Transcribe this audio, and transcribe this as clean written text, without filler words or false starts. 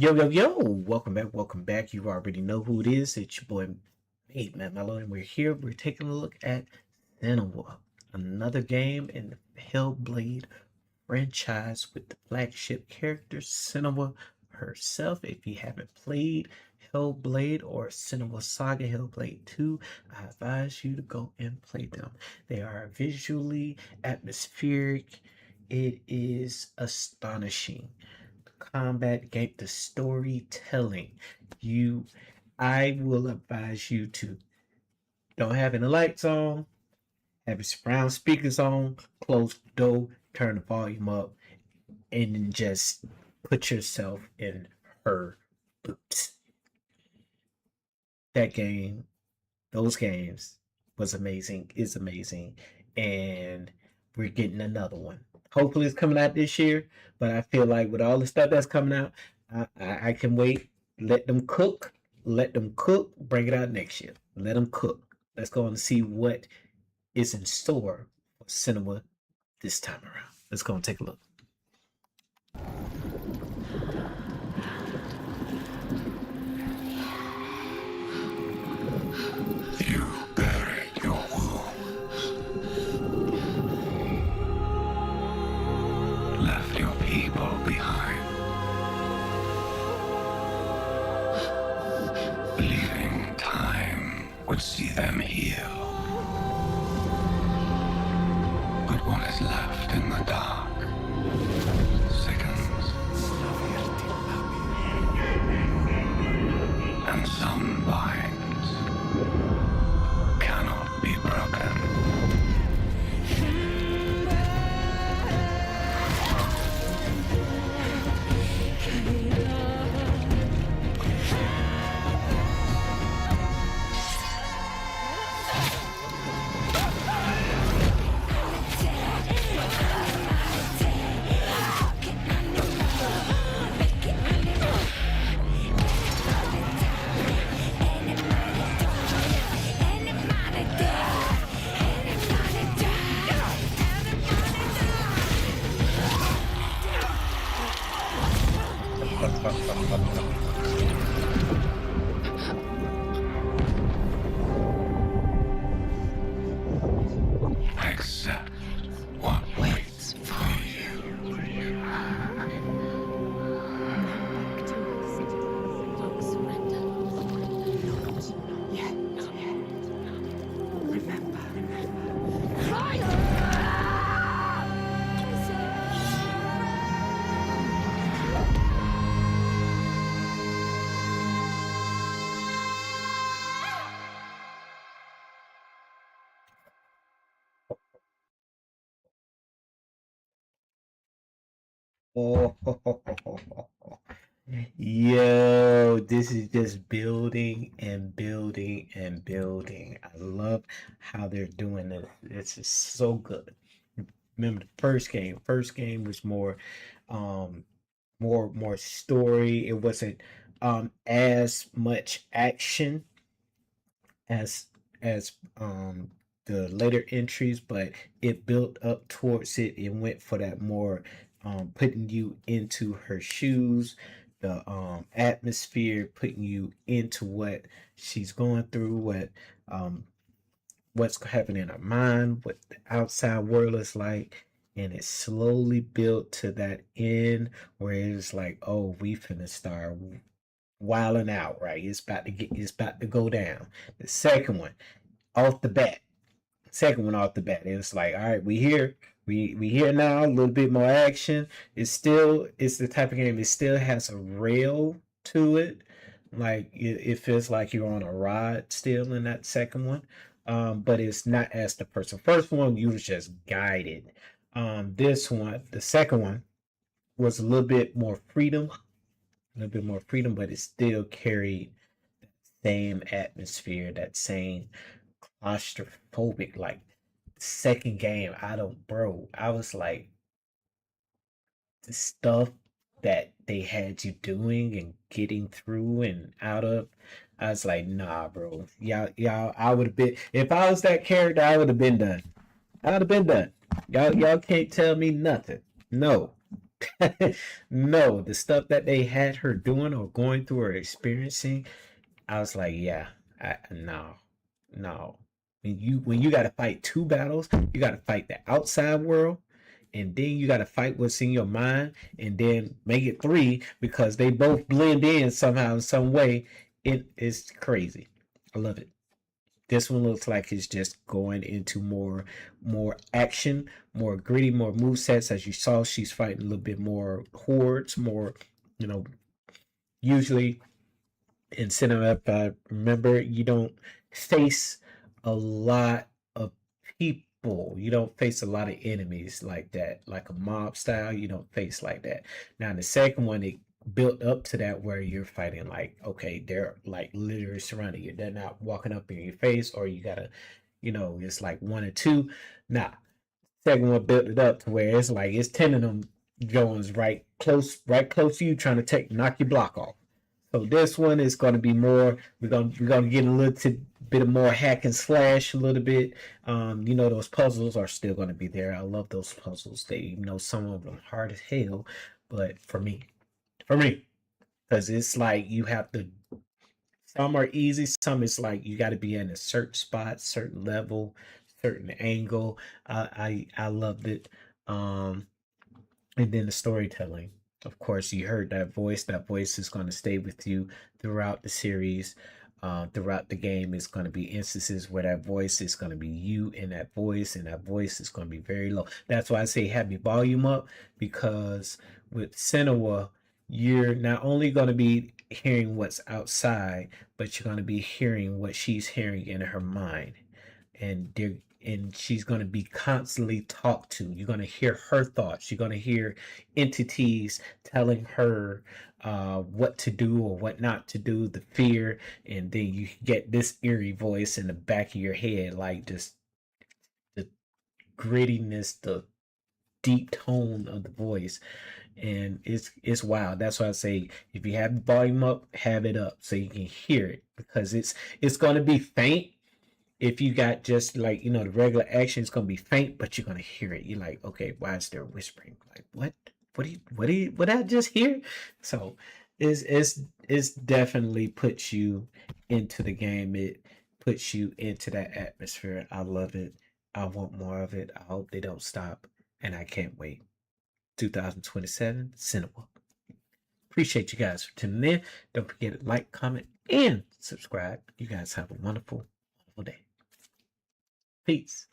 Yo, welcome back. You already know who it is. It's your boy MadeMenMelo, and we're here. We're taking a look at Senua, another game in the Hellblade franchise with the flagship character Senua herself. If you haven't played Hellblade or Senua Saga Hellblade 2, I advise you to go and play them. They are visually atmospheric. It is astonishing. Combat game, the storytelling. You, I will advise you to don't have any lights on, have your surround speakers on, close the door, turn the volume up, and then just put yourself in her boots. That game, those games was amazing, is amazing, and we're getting another one. Hopefully, it's coming out this year, but I feel like with all the stuff that's coming out, I can wait. Let them cook. Let them cook. Bring it out next year. Let them cook. Let's go and see what is in store for cinema this time around. Let's go and take a look. You buried your wounds, left your people behind, believing time would see them heal. But what is left in the dark sickens, and some binds cannot be broken. Accept what waits for you. Oh, yo, this is just building and building and building. I love how they're doing it. It's just so good. Remember the first game. First game was um, more story. It wasn't as much action as as the later entries, but it built up towards it. It went for that more putting you into her shoes, the atmosphere, putting you into what she's going through, um what's happening in her mind, what the outside world is like. And it slowly built to that end where it's like, oh, we finna start wilding out, right? It's about to go down. The second one, off the bat. Second one off the bat. It's like, all right, we here. We here now, a little bit more action. It's the type of game, it still has a rail to it. Like it feels like you're on a ride still in that second one. But it's not as the first. The first one you was just guided. This one, the second one, was a little bit more freedom, but it still carried that same atmosphere, that same claustrophobic. Like second game, I was like, the stuff that they had you doing and getting through and out of. I was like, nah, bro. Y'all, I would have been, if I was that character, I would have been done. I would have been done. Y'all can't tell me nothing. No. No, the stuff that they had her doing or going through or experiencing, I was like, yeah, no, no. When you got to fight two battles, you got to fight the outside world, and then you got to fight what's in your mind, and then make it three because they both blend in somehow in some way. It is crazy. I love it. This one looks like it's just going into more action, more gritty, more move sets. As you saw, she's fighting a little bit more hordes, more, you know, usually in cinema, if I remember, you don't face a lot of people. You don't face a lot of enemies like that, like a mob style. You don't face like that. Now, in the second one, it built up to that where you're fighting like, okay, they're like literally surrounding you. They're not walking up in your face, or you gotta, it's like one or two. Nah, second one built it up to where it's like it's 10 of them Jones right close to you, trying to knock your block off. So this one is going to be more. We're gonna get a little bit of more hack and slash a little bit. Those puzzles are still going to be there. I love those puzzles. Some of them hard as hell, but for me, because it's like you have to. Some are easy. Some is like you got to be in a certain spot, certain level, certain angle. I loved it. Um, and then the storytelling. Of course, you heard that voice. That voice is going to stay with you throughout the series. Throughout the game, it's going to be instances where that voice is going to be you in that voice, and that voice is going to be very low. That's why I say have your volume up, because with Senua, you're not only going to be hearing what's outside, but you're going to be hearing what she's hearing in her mind, and she's going to be constantly talked to. You're going to hear her thoughts. You're going to hear entities telling her what to do or what not to do, the fear, and then you get this eerie voice in the back of your head, like just the grittiness, the deep tone of the voice, and it's wild. That's why I say if you have the volume up, have it up so you can hear it, because it's going to be faint. If you got just like the regular action, it's gonna be faint, but you're gonna hear it. You're like, okay, why is there whispering? Like, what did I just hear? So it's definitely puts you into the game. It puts you into that atmosphere. I love it. I want more of it. I hope they don't stop, and I can't wait. 2027 Cinema. Appreciate you guys for tuning in. Don't forget to like, comment, and subscribe. You guys have a wonderful, wonderful day. Peace.